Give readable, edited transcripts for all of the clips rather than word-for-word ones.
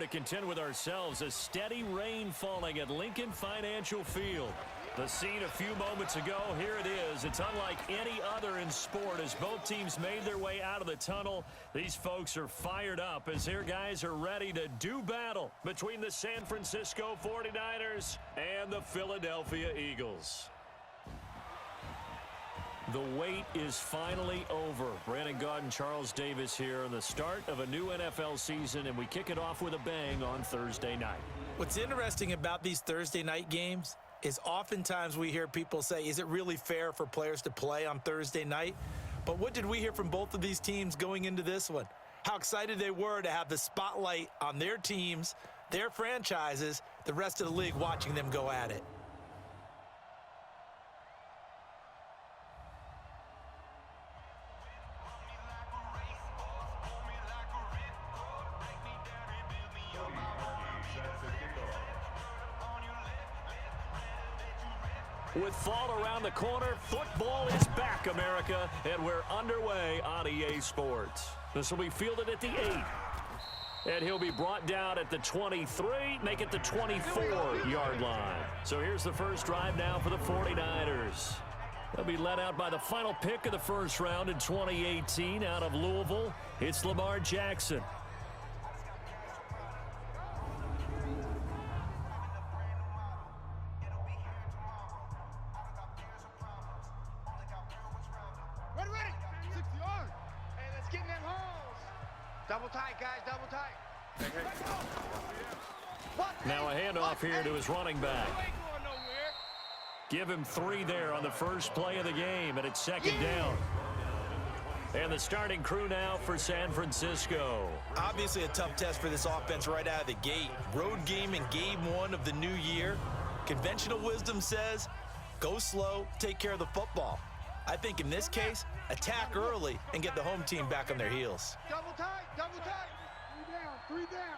to contend with ourselves. A steady rain falling at Lincoln Financial Field. The scene a few moments ago, here it is. It's unlike any other in sport as both teams made their way out of the tunnel. These folks are fired up as their guys are ready to do battle between the San Francisco 49ers and the Philadelphia Eagles. The wait is finally over. Brandon Gaudin, Charles Davis here on the start of a new NFL season, and we kick it off with a bang on Thursday night. What's interesting about these Thursday night games is oftentimes we hear people say, is it really fair for players to play on Thursday night? But what did we hear from both of these teams going into this one? How excited they were to have the spotlight on their teams, their franchises, the rest of the league watching them go at it. With fall around the corner, football is back, America, and we're underway on EA Sports. This will be fielded at the 8. And he'll be brought down at the 23, make it the 24-yard line. So here's the first drive now for the 49ers. They'll be led out by the final pick of the first round in 2018 out of Louisville. It's Lamar Jackson. Double tight, guys, double tight. Now a handoff here to his running back. Give him 3 there on the first play of the game, and it's second down. And the starting crew now for San Francisco. Obviously a tough test for this offense right out of the gate. Road game in game 1 of the new year. Conventional wisdom says, go slow, take care of the football. I think in this case, attack early and get the home team back on their heels. Double tight, double tight. 3 down, 3 down.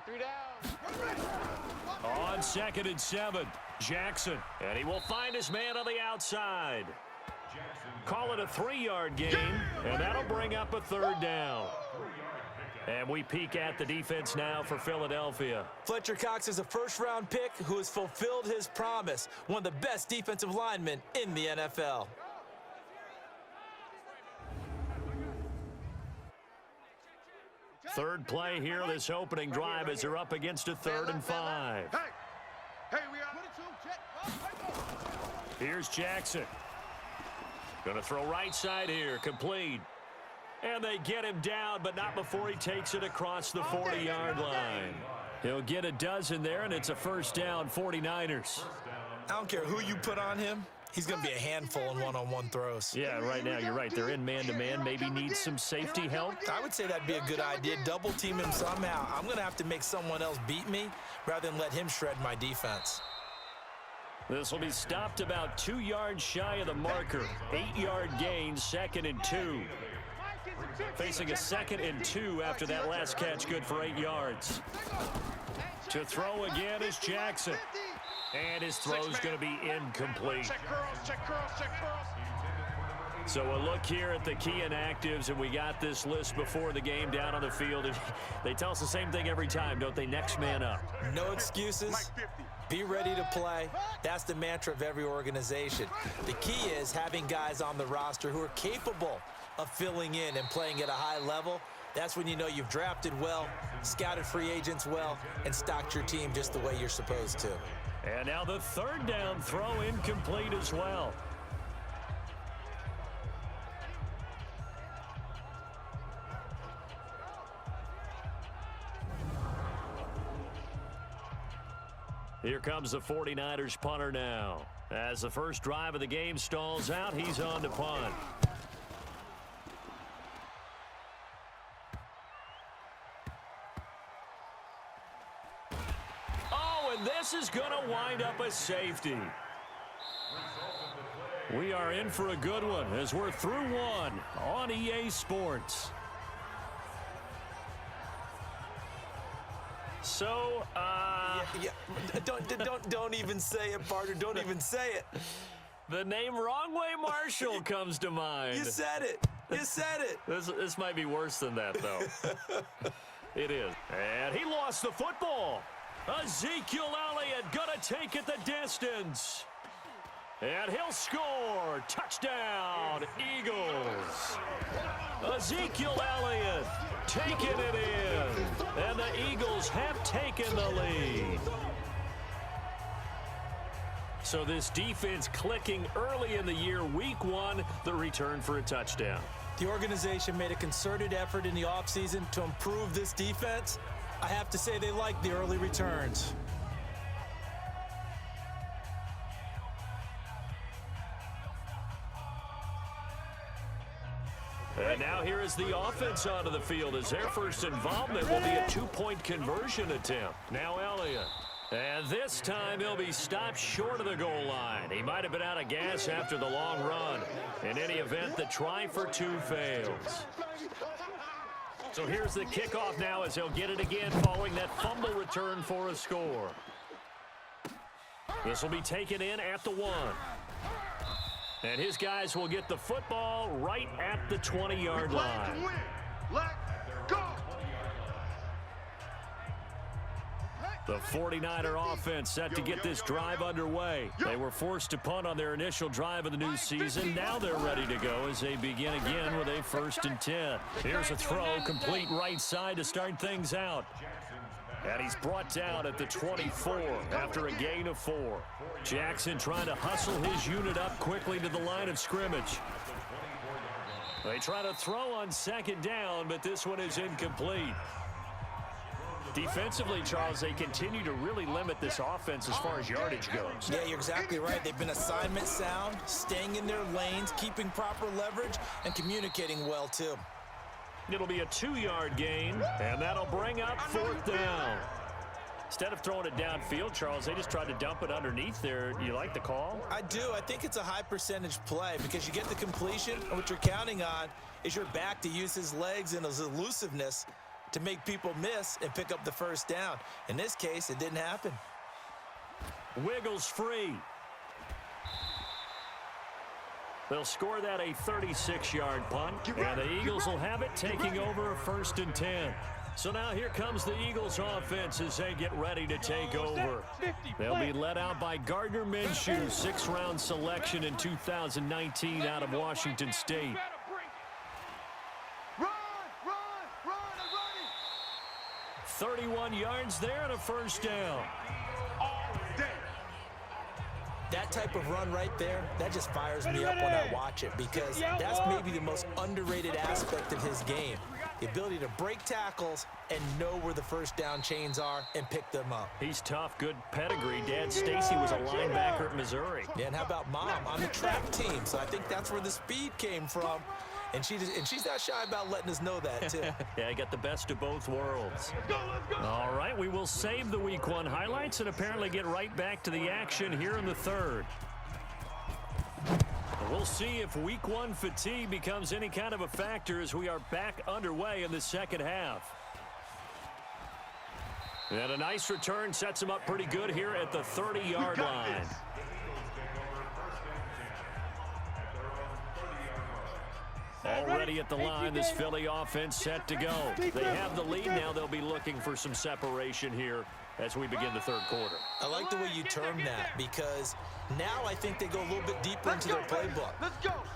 3 down, 3 down. On 2nd and 7, Jackson. And he will find his man on the outside. Call it a 3-yard gain, and that'll bring up a 3rd down. And we peek at the defense now for Philadelphia. Fletcher Cox is a first-round pick who has fulfilled his promise. One of the best defensive linemen in the NFL. Third play here, this opening drive as they're up against a 3rd and 5. Hey, we are. Here's Jackson. Going to throw right side here, complete. And they get him down, but not before he takes it across the 40-yard line. He'll get a dozen there, and it's a first down, 49ers. I don't care who you put on him. He's going to be a handful in one-on-one throws. Yeah, right now, you're right. They're in man-to-man. Maybe needs some safety help. I would say that'd be a good idea. Double team him somehow. I'm going to have to make someone else beat me rather than let him shred my defense. This will be stopped about 2 yards shy of the marker. 8-yard gain, 2nd and 2. Facing a 2nd and 2 after that last catch, good for 8 yards. To throw again is Jackson. And his throw's going to be incomplete. Check curls. So a look here at the key inactives, and we got this list before the game down on the field. They tell us the same thing every time, don't they? Next man up. No excuses. Be ready to play. That's the mantra of every organization. The key is having guys on the roster who are capable of filling in and playing at a high level. That's when you know you've drafted well, scouted free agents well, and stocked your team just the way you're supposed to. And now the 3rd down throw incomplete as well. Here comes the 49ers punter now. As the first drive of the game stalls out, he's on to punt. And this is going to wind up a safety. We are in for a good one as we're through one on EA Sports. So, Don't even say it, partner. Don't even say it. The name Wrong Way Marshall comes to mind. You said it. You said it. This might be worse than that, though. It is. And he lost the football. Ezekiel Elliott gonna take it the distance. And he'll score. Touchdown, Eagles. Ezekiel Elliott taking it in. And the Eagles have taken the lead. So this defense clicking early in the year, week one, the return for a touchdown. The organization made a concerted effort in the offseason to improve this defense. I have to say they like the early returns. And now here is the offense onto the field as their first involvement will be a two-point conversion attempt. Now Elliott. And this time he'll be stopped short of the goal line. He might have been out of gas after the long run. In any event, the try for two fails. So here's the kickoff now as he'll get it again following that fumble return for a score. This will be taken in at the 1. And his guys will get the football right at the 20-yard line. The 49er offense set to get this drive underway. They were forced to punt on their initial drive of the new season. Now they're ready to go as they begin again with a 1st and 10. Here's a throw, complete right side to start things out. And he's brought down at the 24 after a gain of 4. Jackson trying to hustle his unit up quickly to the line of scrimmage. They try to throw on 2nd down, but this one is incomplete. Defensively, Charles, they continue to really limit this offense as far as yardage goes. Yeah, you're exactly right. They've been assignment sound, staying in their lanes, keeping proper leverage, and communicating well, too. It'll be a 2-yard gain, and that'll bring up 4th down. Instead of throwing it downfield, Charles, they just tried to dump it underneath there. You like the call? I do. I think it's a high percentage play because you get the completion, and what you're counting on is your back to use his legs and his elusiveness to make people miss and pick up the 1st down. In this case, it didn't happen. Wiggles free. They'll score that a 36-yard punt, and the Eagles will have it taking over a 1st and 10. So now here comes the Eagles offense as they get ready to take over. They'll be led out by Gardner Minshew, 6th-round selection in 2019 out of Washington State. 31 yards there and a 1st down. That type of run right there, that just fires me up when I watch it because that's maybe the most underrated aspect of his game. The ability to break tackles and know where the 1st down chains are and pick them up. He's tough, good pedigree. Dad Stacy was a linebacker at Missouri. Yeah, and how about Mom on the track team? So I think that's where the speed came from. And she's not shy about letting us know that, too. Yeah, I got the best of both worlds. Let's go. All right, we will save the Week 1 highlights and apparently get right back to the action here in the 3rd. We'll see if Week 1 fatigue becomes any kind of a factor as we are back underway in the 2nd half. And a nice return sets him up pretty good here at the 30-yard line. Already at the line, this Philly offense set to go. They have the lead now. They'll be looking for some separation here as we begin the 3rd quarter. I like the way you term that because now I think they go a little bit deeper into their playbook.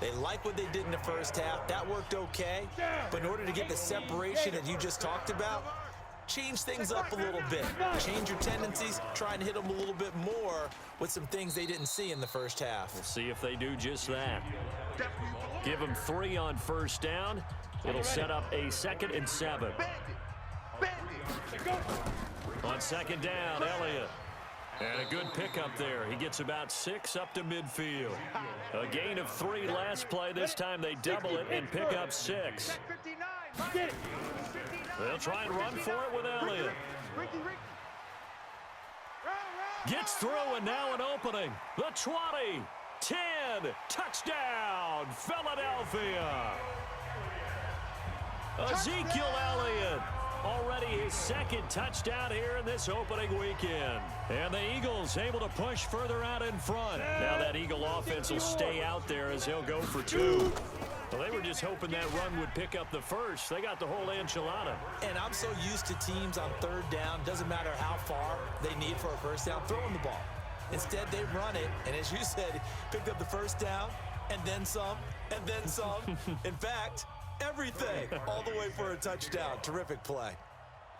They like what they did in the 1st half. That worked okay. But in order to get the separation that you just talked about, change things up a little bit. Change your tendencies, try and hit them a little bit more with some things they didn't see in the 1st half. We'll see if they do just that. Give them 3 on 1st down. It'll set up a 2nd and 7. On 2nd down, Elliott. And a good pickup there. He gets about 6 up to midfield. A gain of 3 last play. This time they double it and pick up 6. They'll try and run for it with Elliott. Gets through and now an opening. The 20, 10, touchdown, Philadelphia. Ezekiel Elliott. Already his 2nd touchdown here in this opening weekend. And the Eagles able to push further out in front. Now that Eagle offense will stay out there as he'll go for 2. Well, they were just hoping that run would pick up the first. They got the whole enchilada. And I'm so used to teams on third down, doesn't matter how far they need for a first down, throwing the ball. Instead, they run it, and as you said, picked up the first down, and then some, and then some. In fact, everything, all the way for a touchdown. Terrific play.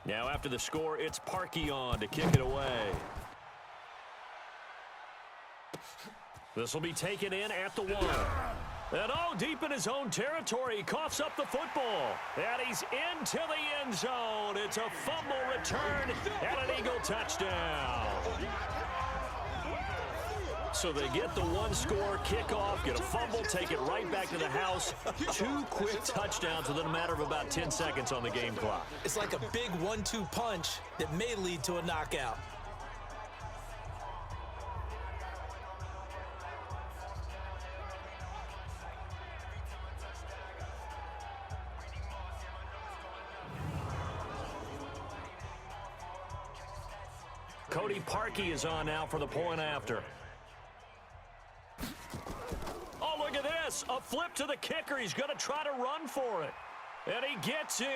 Now after the score, it's Parkey on to kick it away. This will be taken in at the 1. And deep in his own territory, he coughs up the football. And he's into the end zone. It's a fumble return and an Eagle touchdown. So they get the 1-score kickoff, get a fumble, take it right back to the house. 2 quick touchdowns within a matter of about 10 seconds on the game clock. It's like a big 1-2 punch that may lead to a knockout. Cody Parkey is on now for the point after. Oh, look at this. A flip to the kicker. He's going to try to run for it. And he gets in.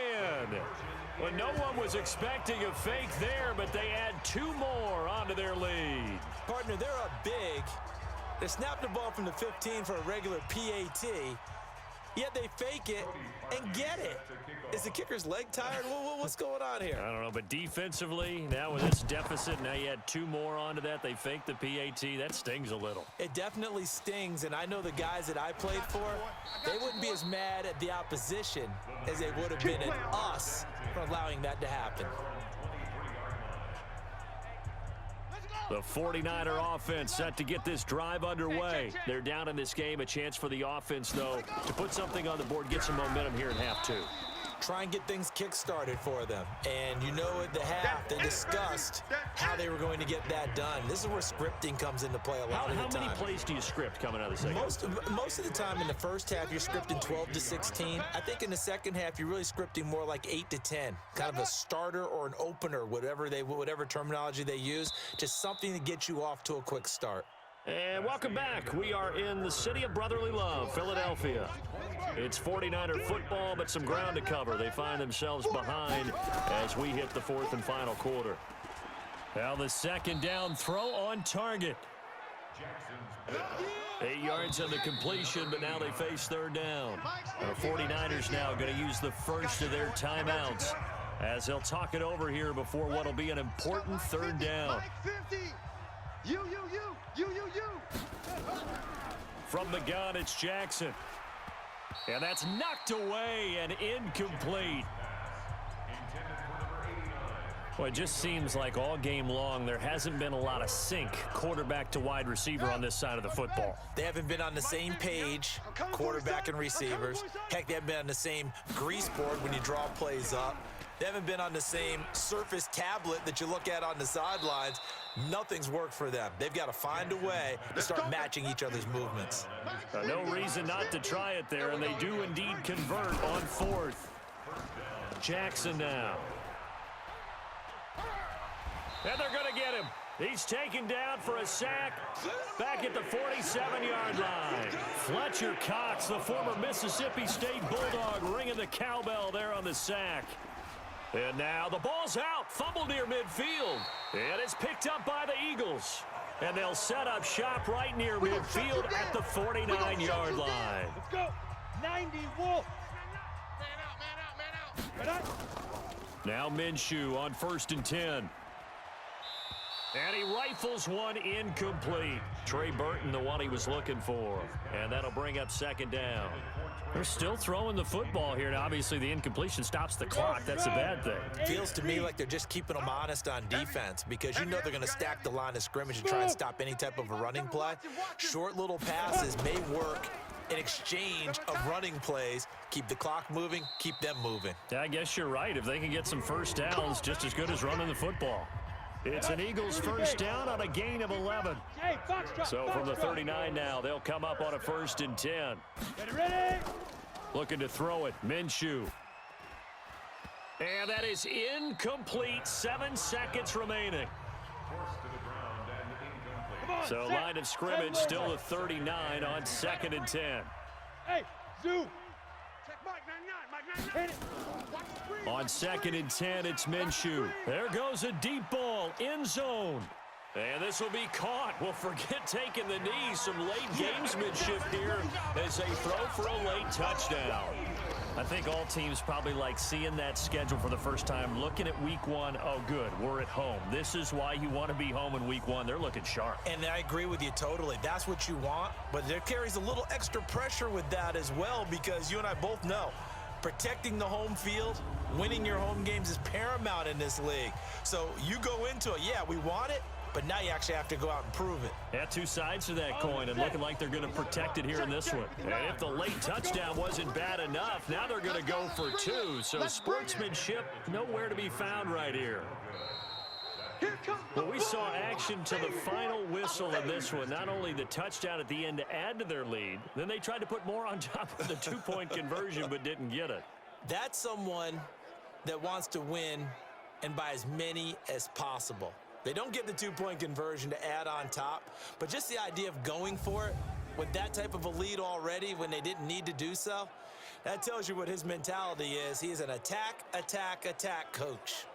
Well, no one was expecting a fake there, but they add 2 more onto their lead. Partner, they're up big. They snapped the ball from the 15 for a regular PAT, yet they fake it and get it. Is the kicker's leg tired? What's going on here? I don't know, but defensively, now with this deficit, now you add 2 more onto that. They fake the PAT. That stings a little. It definitely stings, and I know the guys that I played for, they wouldn't be as mad at the opposition as they would have been at us for allowing that to happen. The 49er offense set to get this drive underway. They're down in this game. A chance for the offense, though, to put something on the board, get some momentum here in half 2. Try and get things kick-started for them. And you know at the half, they discussed how they were going to get that done. This is where scripting comes into play a lot of the time. How many plays do you script coming out of the second? Most of the time in the first half, you're scripting 12 to 16. I think in the second half, you're really scripting more like 8 to 10. Kind of a starter or an opener, whatever terminology they use. Just something to get you off to a quick start. And welcome back. We are in the city of brotherly love, Philadelphia. It's 49er football, but some ground to cover. They find themselves behind as we hit the 4th and final quarter. Now the second down throw on target. 8 yards on the completion, but now they face 3rd down. The 49ers now going to use the first of their timeouts as they'll talk it over here before what will be an important 3rd down. You. From the gun, it's Jackson. And that's knocked away and incomplete. Well, it just seems like all game long there hasn't been a lot of sync quarterback to wide receiver on this side of the football. They haven't been on the same page, quarterback and receivers. Heck, they haven't been on the same grease board when you draw plays up. They haven't been on the same Surface tablet that you look at on the sidelines. Nothing's worked for them. They've got to find a way to start matching each other's movements. No reason not to try it there, and they do indeed convert on 4th. Jackson now. And they're going to get him. He's taken down for a sack back at the 47-yard line. Fletcher Cox, the former Mississippi State Bulldog, ringing the cowbell there on the sack. And now the ball's out, fumble near midfield. And it's picked up by the Eagles. And they'll set up shop right near midfield at the 49-yard line. Let's go. 90 Wolf. Man out. Now Minshew on 1st and 10. And he rifles one incomplete. Trey Burton, the one he was looking for. And that'll bring up 2nd down. They're still throwing the football here. Now, obviously, the incompletion stops the clock. That's a bad thing. Feels to me like they're just keeping them honest on defense because you know they're going to stack the line of scrimmage and try and stop any type of a running play. Short little passes may work in exchange of running plays. Keep the clock moving, keep them moving. Yeah, I guess you're right. If they can get some first downs, just as good as running the football. It's an Eagles first down on a gain of 11. So from the 39 now, they'll come up on a 1st and 10. Ready? Looking to throw it, Minshew. And that is incomplete, 7 seconds remaining. So line of scrimmage still the 39 on 2nd and 10. Hey, Zoo, On 2nd and 10, it's Minshew. There goes a deep ball, end zone. And this will be caught. Well, forget taking the knee. Some late gamesmanship here as they throw for a late touchdown. I think all teams probably like seeing that schedule for the first time, looking at week 1. Oh, good, we're at home. This is why you want to be home in week 1. They're looking sharp. And I agree with you totally. That's what you want. But there carries a little extra pressure with that as well, because you and I both know protecting the home field, winning your home games is paramount in this league. So you go into it, yeah, we want it, but now you actually have to go out and prove it. Yeah, two sides to that coin, and looking like they're going to protect it here in this one. And if the late touchdown wasn't bad enough, now they're going to go for 2. So sportsmanship nowhere to be found right here. Well, we saw action to the final whistle in this one. Not only the touchdown at the end to add to their lead, then they tried to put more on top of the 2-point conversion but didn't get it. That's someone that wants to win and by as many as possible. They don't get the 2-point conversion to add on top, but just the idea of going for it with that type of a lead already when they didn't need to do so, that tells you what his mentality is. He is an attack, attack, attack coach.